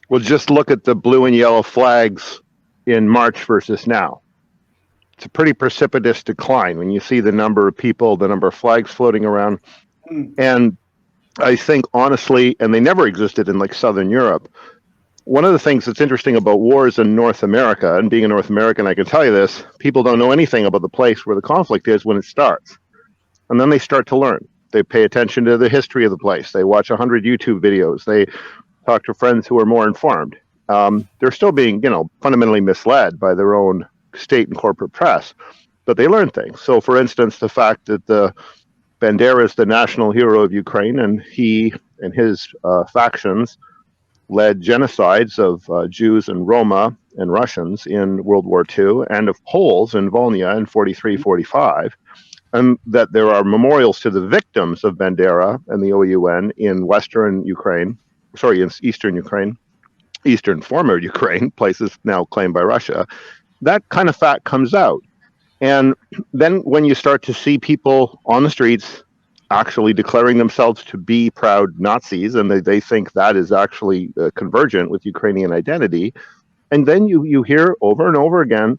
Well, just look at the blue and yellow flags in March versus now. It's a pretty precipitous decline when you see the number of people, the number of flags floating around. And I think, honestly, and they never existed in like Southern Europe. One of the things that's interesting about wars in North America, and being a North American, I can tell you this, people don't know anything about the place where the conflict is when it starts. And then they start to learn. They pay attention to the history of the place. They watch 100 YouTube videos. They talk to friends who are more informed. They're still being, fundamentally misled by their own state and corporate press, but they learn things. So, for instance, the fact that the Bandera is the national hero of Ukraine, and he and his factions led genocides of Jews and Roma and Russians in World War II, and of Poles in Volhynia in 43, 45, and that there are memorials to the victims of Bandera and the OUN in Eastern Ukraine, Eastern former Ukraine, places now claimed by Russia. That kind of fact comes out. And then when you start to see people on the streets actually declaring themselves to be proud Nazis, and they think that is actually convergent with Ukrainian identity, and then you hear over and over again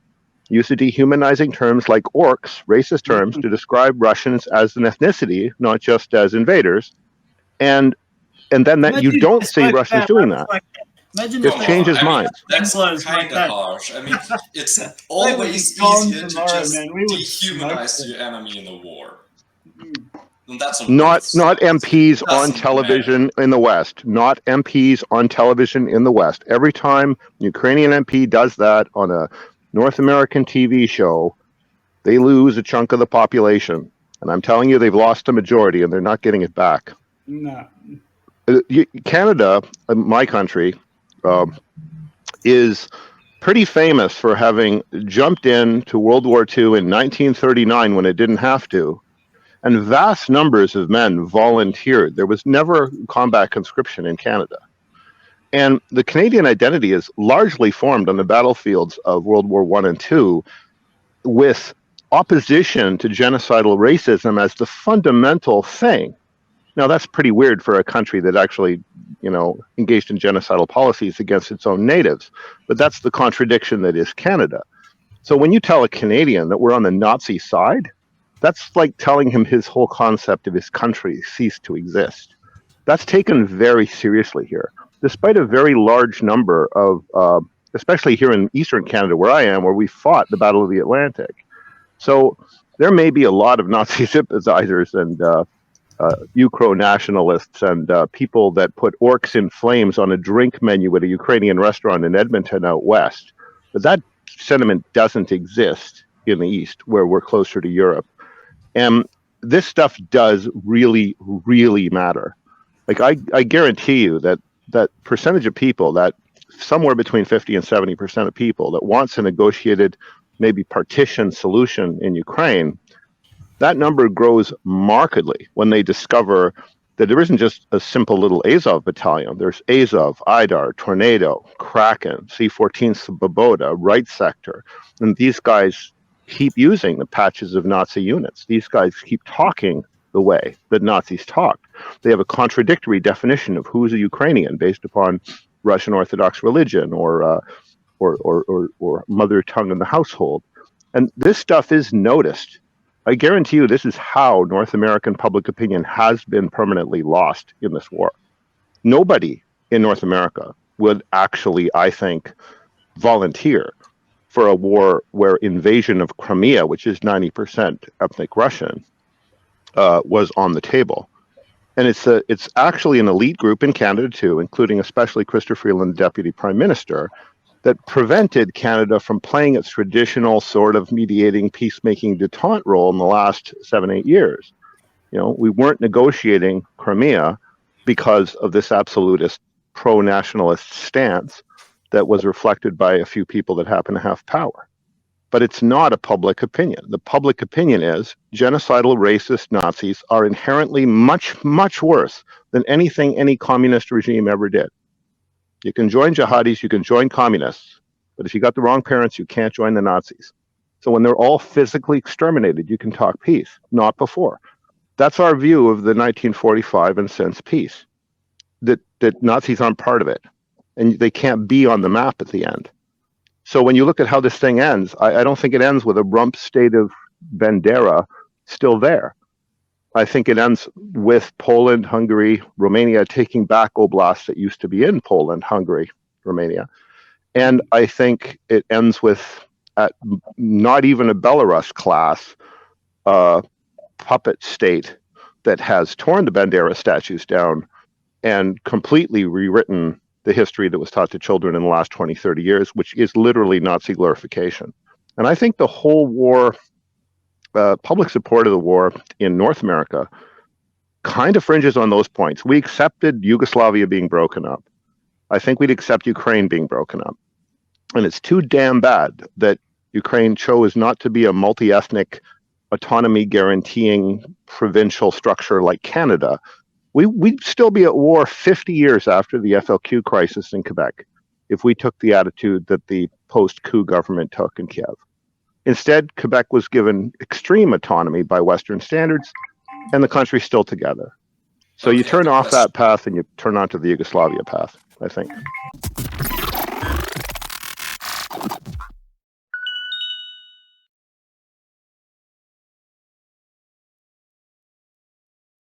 use of dehumanizing terms like orcs, racist terms, to describe Russians as an ethnicity, not just as invaders. And then that you don't see Russians doing that. It changes minds. That's kind of harsh. I mean, it's always easier to just dehumanize your enemy in a war. And that's not MPs on television in the West. Not MPs on television in the West. Every time Ukrainian MP does that on a North American TV show, they lose a chunk of the population. And I'm telling you, they've lost a majority, and they're not getting it back. No. Canada, my country, is pretty famous for having jumped into World War II in 1939 when it didn't have to, and vast numbers of men volunteered. There was never combat conscription in Canada. And the Canadian identity is largely formed on the battlefields of World War I and II with opposition to genocidal racism as the fundamental thing. Now, that's pretty weird for a country that actually, engaged in genocidal policies against its own natives. But that's the contradiction that is Canada. So when you tell a Canadian that we're on the Nazi side, that's like telling him his whole concept of his country ceased to exist. That's taken very seriously here, despite a very large number of, especially here in Eastern Canada, where I am, where we fought the Battle of the Atlantic. So there may be a lot of Nazi sympathizers and Ukro nationalists and people that put orcs in flames on a drink menu at a Ukrainian restaurant in Edmonton out west. But that sentiment doesn't exist in the East, where we're closer to Europe. And this stuff does really, really matter. Like, I guarantee you that percentage of people, that somewhere between 50 and 70% of people that wants a negotiated, maybe partition solution in Ukraine, that number grows markedly when they discover that there isn't just a simple little Azov battalion. There's Azov, Idar, Tornado, Kraken, C-14 Svoboda, Right Sector. And these guys keep using the patches of Nazi units. These guys keep talking the way that Nazis talked. They have a contradictory definition of who's a Ukrainian based upon Russian Orthodox religion or mother tongue in the household. And this stuff is noticed. I guarantee you this is how North American public opinion has been permanently lost in this war. Nobody in North America would actually, I think, volunteer for a war where invasion of Crimea, which is 90% ethnic Russian, was on the table. And it's actually an elite group in Canada too, including especially Chrysler Freeland, Deputy Prime Minister, that prevented Canada from playing its traditional sort of mediating, peacemaking detente role in the last 7-8 years. We weren't negotiating Crimea because of this absolutist pro-nationalist stance that was reflected by a few people that happen to have power. But it's not a public opinion. The public opinion is genocidal, racist Nazis are inherently much, much worse than anything any communist regime ever did. You can join jihadis, you can join communists, but if you got the wrong parents, you can't join the Nazis. So when they're all physically exterminated, you can talk peace, not before. That's our view of the 1945 and since peace, that Nazis aren't part of it. and they can't be on the map at the end. So when you look at how this thing ends, I don't think it ends with a rump state of Bandera still there. I think it ends with Poland, Hungary, Romania taking back oblasts that used to be in Poland, Hungary, Romania. And I think it ends with, at not even a Belarus class, puppet state that has torn the Bandera statues down and completely rewritten the history that was taught to children in the last 20, 30 years, which is literally Nazi glorification. And I think the whole war, public support of the war in North America kind of fringes on those points. We accepted Yugoslavia being broken up. I think we'd accept Ukraine being broken up. And it's too damn bad that Ukraine chose not to be a multi-ethnic, autonomy guaranteeing provincial structure like Canada. We'd still be at war 50 years after the FLQ crisis in Quebec if we took the attitude that the post-coup government took in Kiev. Instead, Quebec was given extreme autonomy by Western standards, and the country's still together. So you turn off that path and you turn onto the Yugoslavia path, I think.